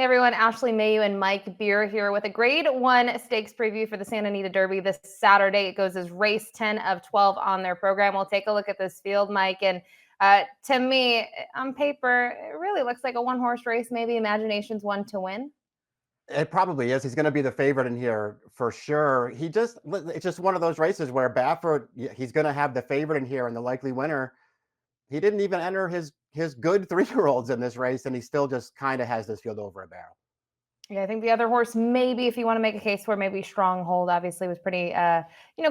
everyone, Ashley Mailloux and Mike Beer here with a Grade 1 stakes preview for the Santa Anita Derby this Saturday. It goes as race 10 of 12 on their program. We'll take a look at this field, Mike, and to me, on paper, it really looks like a one-horse race, maybe Imagination's one to win. It probably is. He's going to be the favorite in here for sure. It's just one of those races where Baffert, he's going to have the favorite in here and the likely winner. He didn't even enter his good 3-year-olds in this race, and he still just kind of has this field over a barrel. Yeah, I think the other horse, maybe if you want to make a case for maybe Stronghold, obviously was pretty,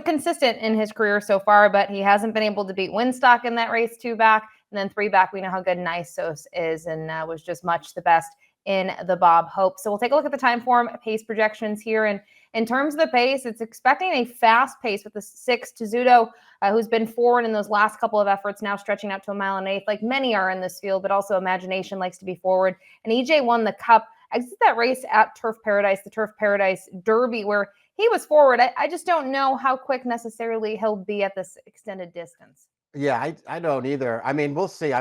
consistent in his career so far, but he hasn't been able to beat Winstock in that race 2 back. And then 3 back, we know how good Nisos is and was just much the best in the Bob Hope. So we'll take a look at the time form pace projections here. And in terms of the pace, it's expecting a fast pace with the 6 Tezudo, who's been forward in those last couple of efforts, now stretching out to 1.1 miles, like many are in this field, but also Imagination likes to be forward. And EJ won the Cup. Exit that race at Turf Paradise, the Turf Paradise Derby, where he was forward. I just don't know how quick necessarily he'll be at this extended distance. Yeah, I don't either. I mean, we'll see.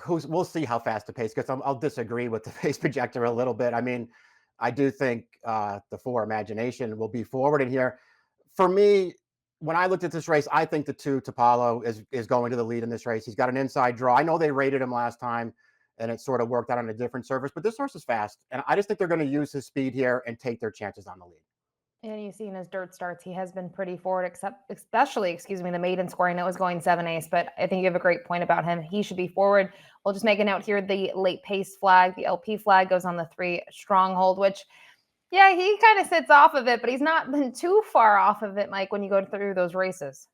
We'll see how fast the pace gets. I'll disagree with the pace projector a little bit. I mean, I do think the 4 Imagination will be forward in here. For me, when I looked at this race, I think the 2 Topalo is going to the lead in this race. He's got an inside draw. I know they rated him last time, and it sort of worked out on a different surface, but this horse is fast, and I just think they're going to use his speed here and take their chances on the lead. And you see in his dirt starts, he has been pretty forward, especially the maiden score. I know it was going 7/8, but I think you have a great point about him. He should be forward. We'll just make a note here. The late pace flag, the LP flag, goes on the 3 Stronghold, which, yeah, he kind of sits off of it, but he's not been too far off of it, Mike, when you go through those races.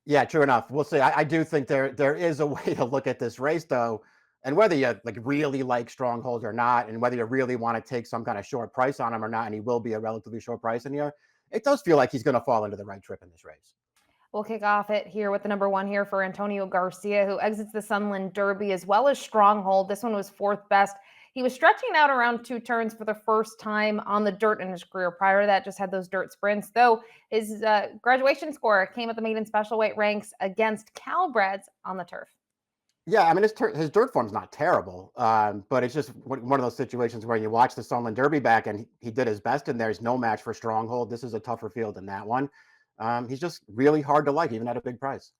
Yeah, true enough. We'll see. I do think there is a way to look at this race, though, and whether you really like Stronghold or not, and whether you really want to take some kind of short price on him or not, and he will be a relatively short price in here, it does feel like he's going to fall into the right trip in this race. We'll kick off it here with the number 1 here for Antonio Garcia, who exits the Sunland Derby as well as Stronghold. This one was 4th best. He was stretching out around 2 turns for the first time on the dirt in his career. Prior to that, just had those dirt sprints, though his graduation score came at the maiden special weight ranks against Calbreds on the turf. Yeah, I mean, his dirt form's not terrible, but it's just one of those situations where you watch the Sunland Derby back, and he did his best in there. He's no match for Stronghold. This is a tougher field than that one. He's just really hard to like, even at a big price.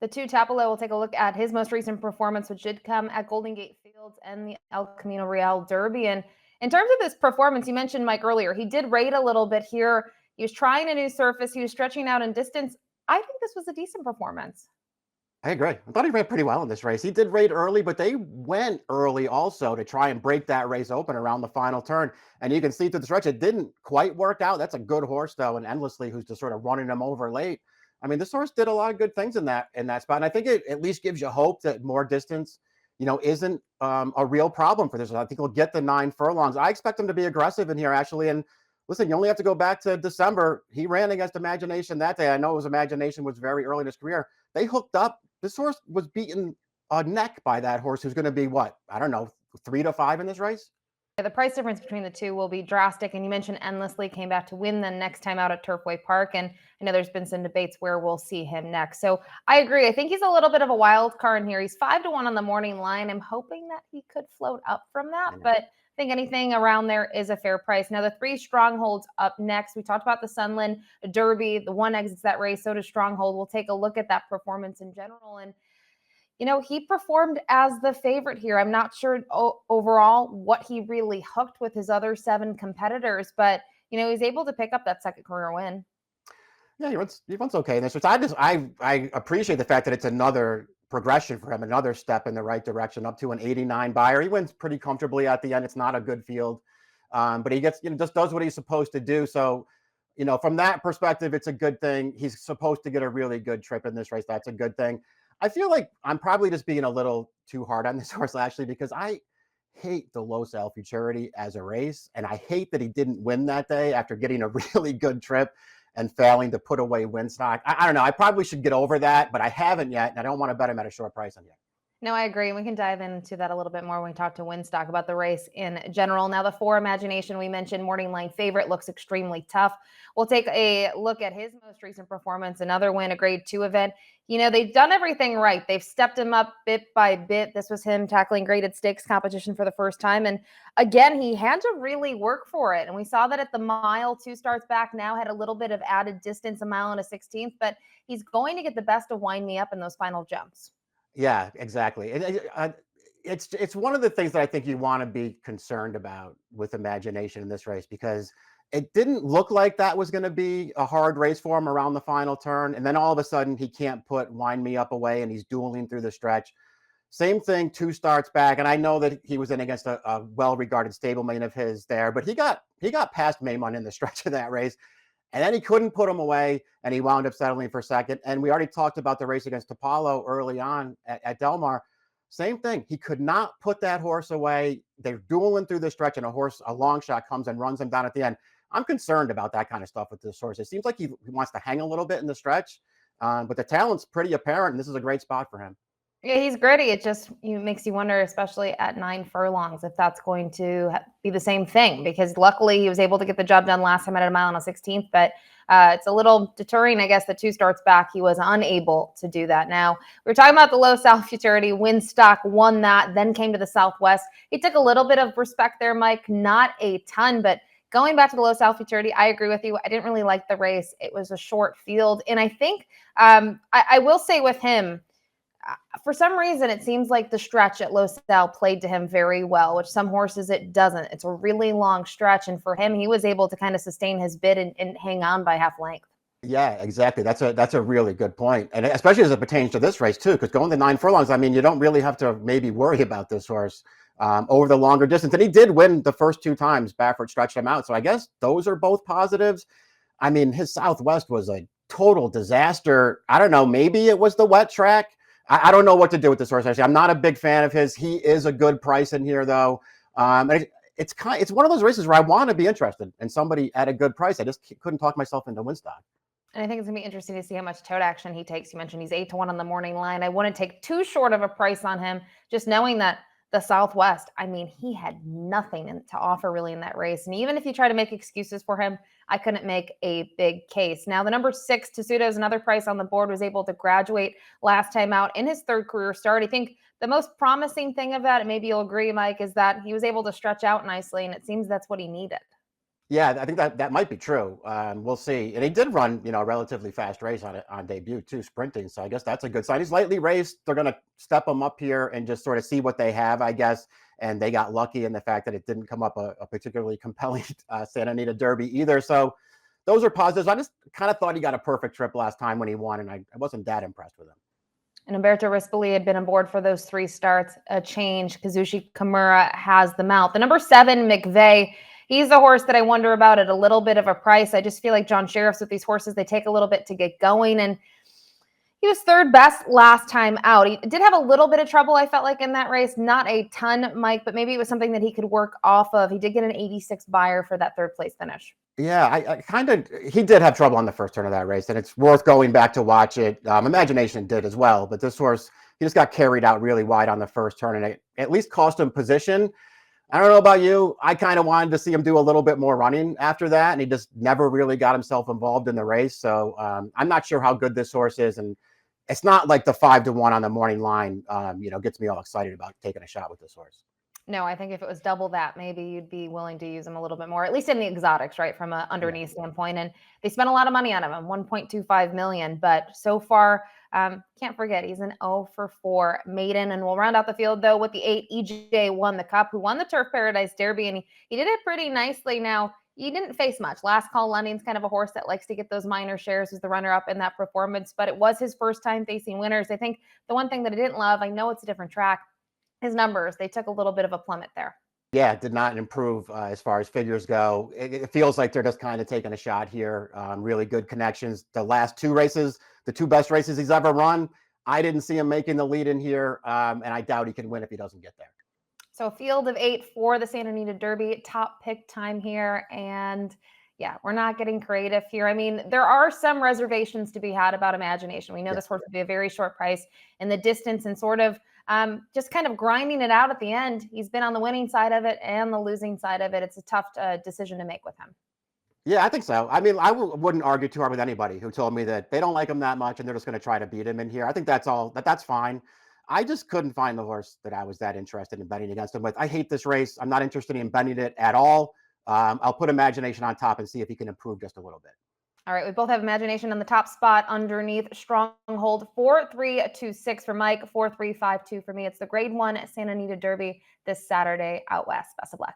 The 2 Tapalo will take a look at his most recent performance, which did come at Golden Gate Fields and the El Camino Real Derby. And in terms of his performance, you mentioned Mike earlier, he did rate a little bit here. He was trying a new surface. He was stretching out in distance. I think this was a decent performance. I agree. I thought he ran pretty well in this race. He did rate early, but they went early also to try and break that race open around the final turn. And you can see through the stretch, it didn't quite work out. That's a good horse, though, and Endlessly, who's just sort of running him over late. I mean, this horse did a lot of good things in that spot. And I think it at least gives you hope that more distance, isn't a real problem for this. I think he'll get the 9 furlongs. I expect him to be aggressive in here, actually. And listen, you only have to go back to December. He ran against Imagination that day. I know his Imagination was very early in his career. They hooked up. This horse was beaten a neck by that horse who's going to be, 3 to 5 in this race? Yeah, the price difference between the 2 will be drastic. And you mentioned Endlessly came back to win the next time out at Turfway Park. And I know there's been some debates where we'll see him next. So I agree. I think he's a little bit of a wild card in here. He's 5 to 1 on the morning line. I'm hoping that he could float up from that. But I think anything around there is a fair price. Now, the 3 Strongholds up next. We talked about the Sunland Derby. The 1 exits that race. So does Stronghold. We'll take a look at that performance in general. And he performed as the favorite here. I'm not sure overall what he really hooked with his other 7 competitors, but, he's able to pick up that second career win. Yeah, he runs okay in this. I appreciate the fact that it's another progression for him, another step in the right direction, up to an 89 buyer. He wins pretty comfortably at the end. It's not a good field, but he gets, just does what he's supposed to do. So, from that perspective, it's a good thing. He's supposed to get a really good trip in this race. That's a good thing. I feel like I'm probably just being a little too hard on this horse, actually, because I hate the Los Al Futurity as a race. And I hate that he didn't win that day after getting a really good trip and failing to put away Winstock. I don't know. I probably should get over that, but I haven't yet. And I don't want to bet him at a short price on yet. No, I agree. And we can dive into that a little bit more when we talk to Winstock about the race in general. Now, the four Imagination we mentioned, morning line favorite, looks extremely tough. We'll take a look at his most recent performance, another win, a grade 2 event. They've done everything right. They've stepped him up bit by bit. This was him tackling graded stakes competition for the first time. And again, he had to really work for it. And we saw that at the mile, 2 starts back now, had a little bit of added distance, a mile and a 16th, but he's going to get the best of Wind Me Up in those final jumps. Yeah, exactly. It's one of the things that I think you want to be concerned about with Imagination in this race, because it didn't look like that was going to be a hard race for him around the final turn, and then all of a sudden he can't put Wind Me Up away, and he's dueling through the stretch. Same thing, 2 starts back, and I know that he was in against a well-regarded stablemate of his there, but he got past Maimon in the stretch of that race, and then he couldn't put him away, and he wound up settling for second. And we already talked about the race against Topalo early on at Del Mar. Same thing. He could not put that horse away. They're dueling through the stretch, and a long shot comes and runs him down at the end. I'm concerned about that kind of stuff with this horse. It seems like he wants to hang a little bit in the stretch, but the talent's pretty apparent, and this is a great spot for him. Yeah, he's gritty. It just makes you wonder, especially at 9 furlongs, if that's going to be the same thing. Because luckily, he was able to get the job done last time at a mile and a 16th. But it's a little deterring, I guess, that 2 starts back, he was unable to do that. Now, we were talking about the low South Futurity. Winstock won that, then came to the Southwest. He took a little bit of respect there, Mike, not a ton, but going back to the low South Futurity, I agree with you. I didn't really like the race. It was a short field. And I think I will say with him, for some reason, it seems like the stretch at Los Al played to him very well, which some horses it doesn't. It's a really long stretch. And for him, he was able to kind of sustain his bid and hang on by half length. Yeah, exactly. That's a really good point, and especially as it pertains to this race too, because going the 9 furlongs, I mean, you don't really have to maybe worry about this horse over the longer distance. And he did win the first 2 times Baffert stretched him out, so I guess those are both positives. I mean, his Southwest was a total disaster. I don't know, maybe it was the wet track. I don't know what to do with this horse. Actually, I'm not a big fan of his. He is a good price in here, though. It's one of those races where I want to be interested in somebody at a good price. I just couldn't talk myself into Winstock. And I think it's going to be interesting to see how much tote action he takes. You mentioned he's 8-1 on the morning line. I wouldn't take too short of a price on him, just knowing that the Southwest, I mean, he had nothing to offer really in that race. And even if you try to make excuses for him, I couldn't make a big case. Now, the number 6, Tessuto, is another price on the board, was able to graduate last time out in his 3rd career start. I think the most promising thing of that, and maybe you'll agree, Mike, is that he was able to stretch out nicely, and it seems that's what he needed. Yeah, I think that might be true. We'll see. And he did run, a relatively fast race on debut too, sprinting. So I guess that's a good sign. He's lightly raced. They're going to step him up here and just sort of see what they have, I guess. And they got lucky in the fact that it didn't come up a particularly compelling Santa Anita Derby either. So those are positives. I just kind of thought he got a perfect trip last time when he won, and I wasn't that impressed with him. And Umberto Rispoli had been on board for those 3 starts. A change. Kazushi Kimura has the mount. The number 7, McVeigh. He's a horse that I wonder about at a little bit of a price. I just feel like John Sheriff's with these horses, they take a little bit to get going. And he was 3rd best last time out. He did have a little bit of trouble, I felt like, in that race. Not a ton, Mike, but maybe it was something that he could work off of. He did get an 86 buyer for that 3rd place finish. Yeah, he did have trouble on the first turn of that race, and it's worth going back to watch it. Imagination did as well, but this horse, he just got carried out really wide on the first turn, and it at least cost him position. I don't know about you. I kind of wanted to see him do a little bit more running after that, and he just never really got himself involved in the race. So I'm not sure how good this horse is, and it's not like the 5-1 on the morning line, gets me all excited about taking a shot with this horse. No, I think if it was double that, maybe you'd be willing to use him a little bit more, at least in the exotics, right, from an underneath standpoint. And they spent a lot of money on him, $1.25 million. But so far, can't forget, he's an 0 for 4 maiden. And we'll round out the field, though, with the 8, EJ won the Cup, who won the Turf Paradise Derby. And he did it pretty nicely. Now, he didn't face much. Last Call London's kind of a horse that likes to get those minor shares as the runner-up in that performance. But it was his first time facing winners. I think the one thing that I didn't love, I know it's a different track, his numbers, they took a little bit of a plummet there. Yeah, it did not improve as far as figures go. It feels like they're just kind of taking a shot here. Really good connections. The last 2 races, the 2 best races he's ever run, I didn't see him making the lead in here, and I doubt he can win if he doesn't get there. So a field of 8 for the Santa Anita Derby, top pick time here. And yeah, we're not getting creative here. I mean, there are some reservations to be had about Imagination. We know this horse will be a very short price, and the distance and sort of just kind of grinding it out at the end. He's been on the winning side of it and the losing side of it. It's a tough decision to make with him. Yeah, I think so. I mean, I wouldn't argue too hard with anybody who told me that they don't like him that much and they're just going to try to beat him in here. I think that's all. That's fine. I just couldn't find the horse that I was that interested in betting against him with. I hate this race. I'm not interested in betting it at all. I'll put Imagination on top and see if he can improve just a little bit. All right, we both have Imagination on the top spot underneath Stronghold. 4-3-2-6 for Mike, 4-3-5-2 for me. It's the Grade 1 Santa Anita Derby this Saturday out west. Best of luck.